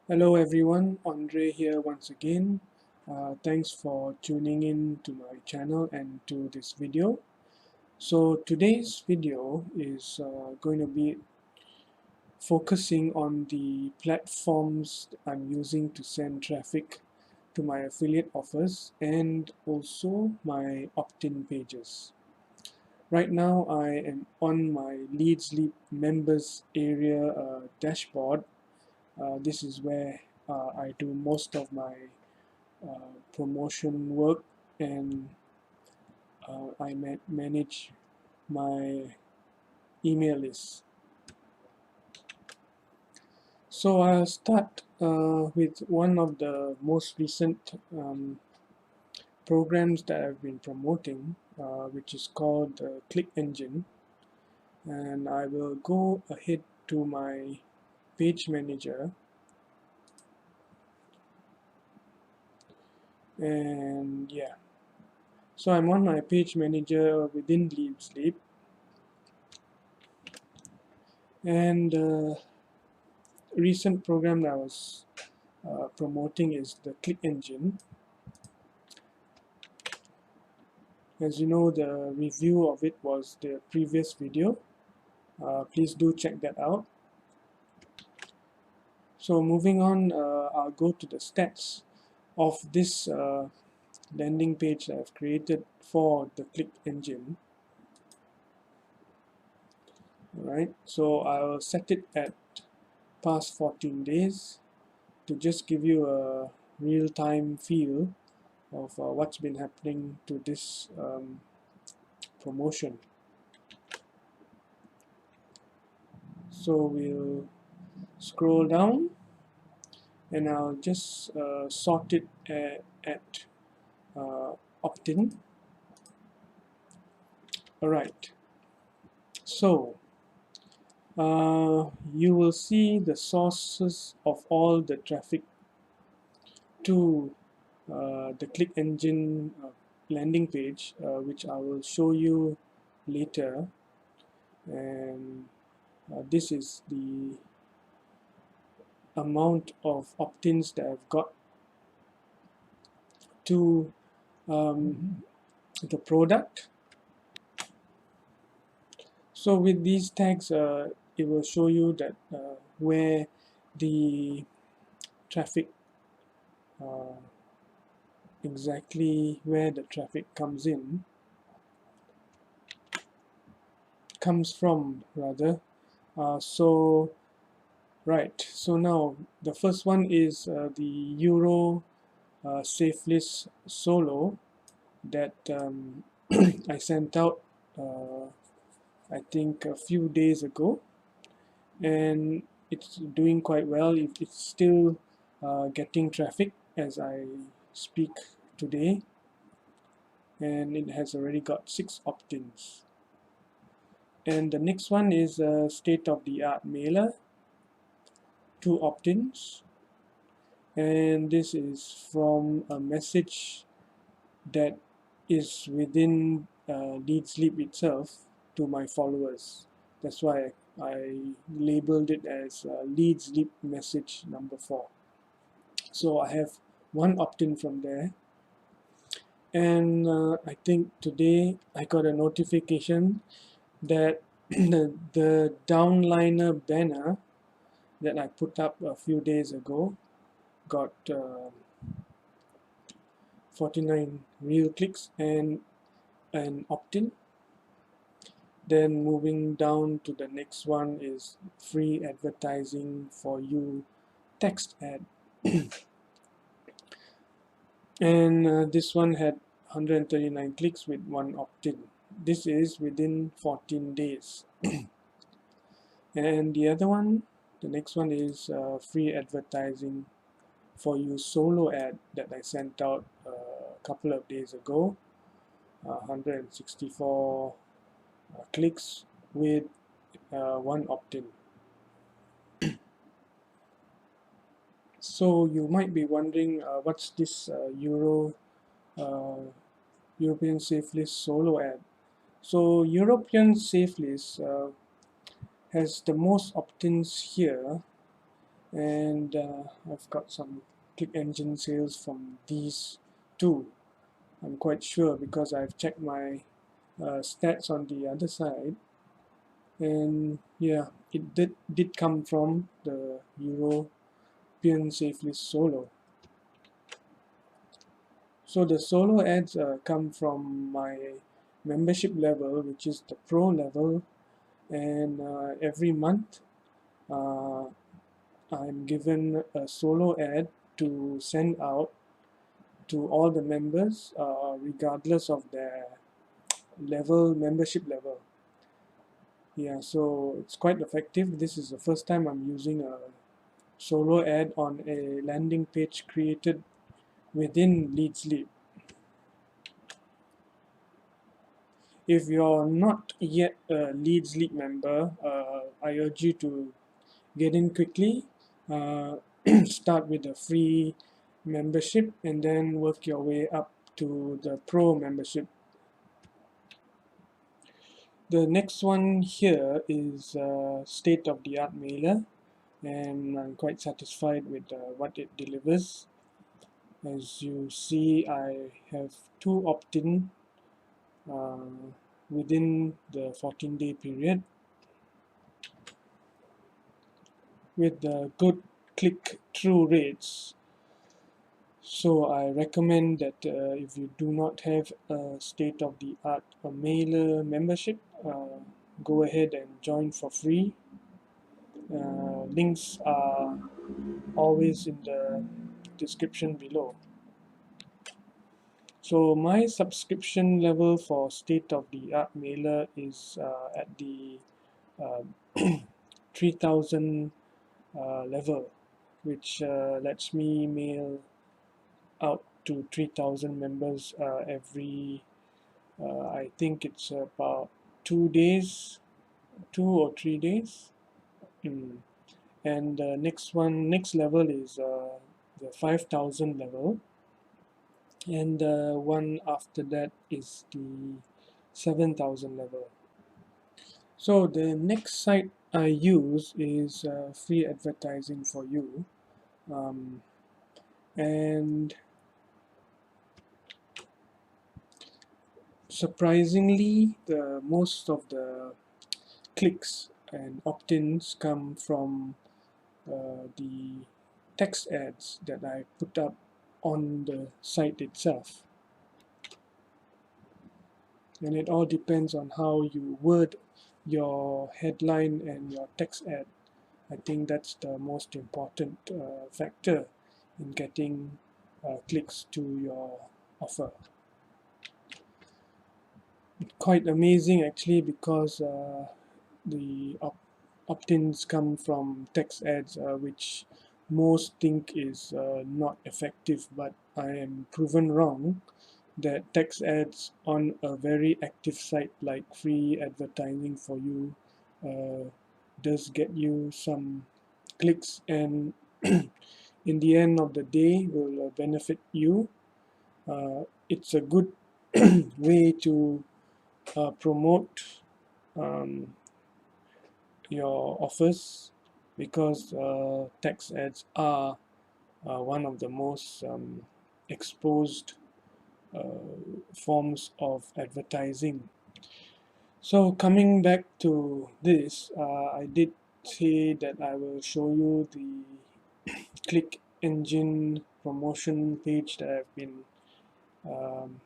Hello everyone, Andre here once again. Thanks for tuning in to my channel and to this video. So today's video is going to be focusing on the platforms I'm using to send traffic to my affiliate offers and also my opt-in pages. Right now I am on my LeadsLeap members area dashboard. This is where I do most of my promotion work, and I manage my email list. So I'll start with one of the most recent programs that I've been promoting, which is called the Click Engine. And I will go ahead to my page manager, and yeah, so I'm on my page manager within LeadsLeap, and recent program that I was promoting is the Click Engine. As you know, the review of it was the previous video. Please do check that out. So moving on, I'll go to the stats of this landing page that I've created for the Click Engine. Alright, so I'll set it at past 14 days to just give you a real-time feel of what's been happening to this promotion. So we'll scroll down and I'll just sort it at opt-in. Alright, so you will see the sources of all the traffic to the Click Engine landing page, which I will show you later. And this is the amount of opt-ins that I've got to the product. So with these tags, it will show you that where the traffic, exactly where the traffic comes from rather. So right, so now the first one is the Euro Safelist Solo that I sent out I think a few days ago, and it's doing quite well. It's still getting traffic as I speak today, and it has already got 6 opt-ins. And the next one is a state-of-the-art mailer, 2 opt-ins, and this is from a message that is within LeadsLeap itself to my followers. That's why I labeled it as LeadsLeap message number 4. So I have 1 opt-in from there, and I think today I got a notification that the downliner banner that I put up a few days ago got 49 real clicks and an opt-in. Then moving down to the next one is free advertising for you text ad. And this one had 139 clicks with 1 opt-in. This is within 14 days. And the other one, the next one is free advertising for you solo ad that I sent out a couple of days ago. 164 clicks with 1 opt-in. So you might be wondering what's this European Safelist solo ad. So European Safelist has the most opt-ins here, and I've got some click engine sales from these two. I'm quite sure because I've checked my stats on the other side, and yeah, it did come from the European Safelist Solo. So the solo ads come from my membership level, which is the pro level, and every month uh, I'm given a solo ad to send out to all the members, regardless of their membership level. Yeah, so it's quite effective. This is the first time I'm using a solo ad on a landing page created within LeadsLeap. If you're not yet a LeadsLeap member, I urge you to get in quickly. Start with a free membership and then work your way up to the pro membership. The next one here is state-of-the-art mailer, and I'm quite satisfied with what it delivers. As you see, I have two opt-in uh, within the 14-day period with the good click-through rates. So I recommend that if you do not have a state-of-the-art mailer membership, go ahead and join for free. Links are always in the description below. So my subscription level for state-of-the-art mailer is at the uh, 3000 level, which lets me mail out to 3000 members every I think it's about 2 days, 2 or 3 days. Mm. And the next level is the 5000 level, and the one after that is the 7000 level. So the next site I use is free advertising for you, um, and surprisingly, the most of the clicks and opt-ins come from the text ads that I put up on the site itself. And it all depends on how you word your headline and your text ad. I think that's the most important factor in getting clicks to your offer. Quite amazing actually, because the opt-ins come from text ads, which most think is not effective, but I am proven wrong that text ads on a very active site like free advertising for you does get you some clicks, and in the end of the day will benefit you. It's a good way to promote um, your offers, because text ads are one of the most exposed uh, forms of advertising. So coming back to this, I did say that I will show you the click engine promotion page that I've been um,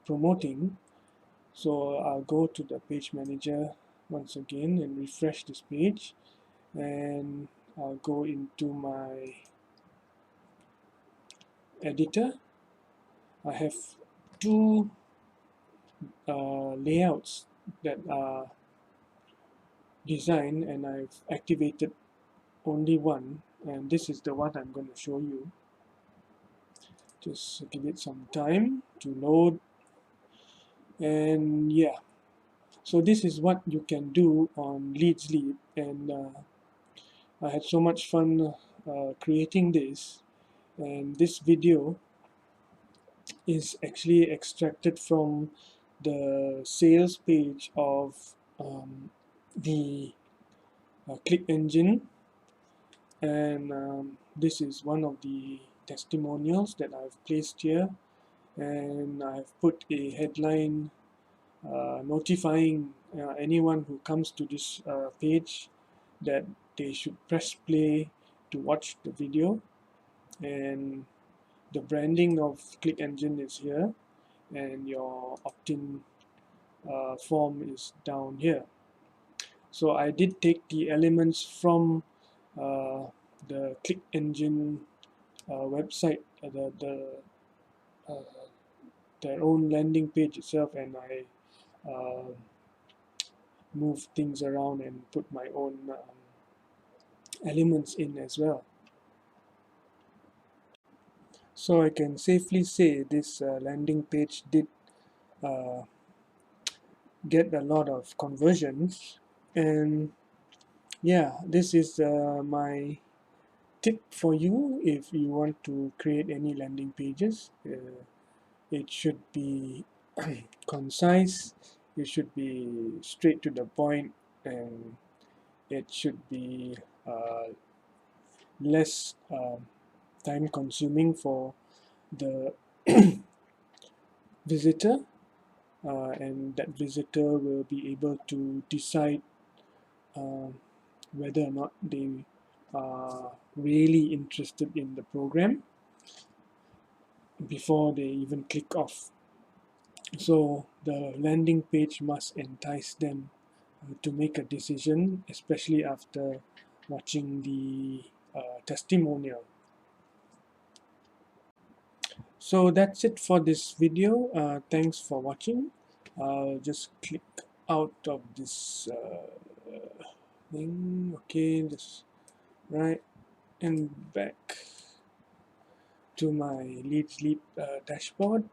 promoting. So I'll go to the page manager once again and refresh this page, and I'll go into my editor. I have two layouts that are designed, and I've activated only one, and this is the one I'm going to show you. Just give it some time to load, and yeah, so this is what you can do on LeadsLeap, and I had so much fun creating this, and this video is actually extracted from the sales page of the click engine, and this is one of the testimonials that I've placed here, and I've put a headline notifying anyone who comes to this page that they should press play to watch the video, and the branding of Click Engine is here, and your opt-in form is down here. So I did take the elements from uh, the Click Engine website, uh, their own landing page itself, and I moved things around and put my own elements in as well. So I can safely say this landing page did uh, get a lot of conversions, and yeah, this is my tip for you if you want to create any landing pages. It should be concise, it should be straight to the point, and it should be less time consuming for the visitor, and that visitor will be able to decide uh, whether or not they are really interested in the program before they even click off. So the landing page must entice them to make a decision, especially after watching the testimonial. So that's it for this video. Thanks for watching. I'll just click out of this thing. Okay, just right, and back to my LeadsLeap dashboard.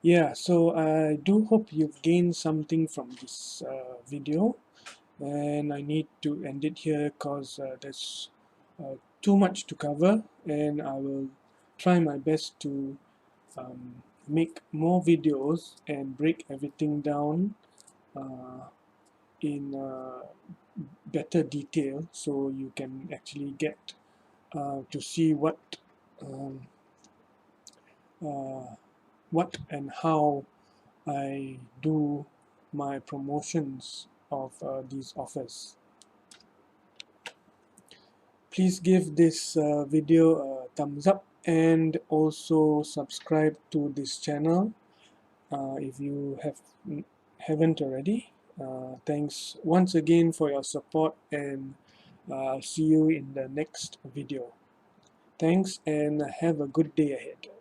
Yeah, so I do hope you've gained something from this video, and I need to end it here because there's too much to cover, and I will try my best to make more videos and break everything down in better detail, so you can actually get to see um, what and how I do my promotions of these offers. Please give this video a thumbs up and also subscribe to this channel if you haven't already. Thanks once again for your support, and I'll see you in the next video. Thanks, and have a good day ahead.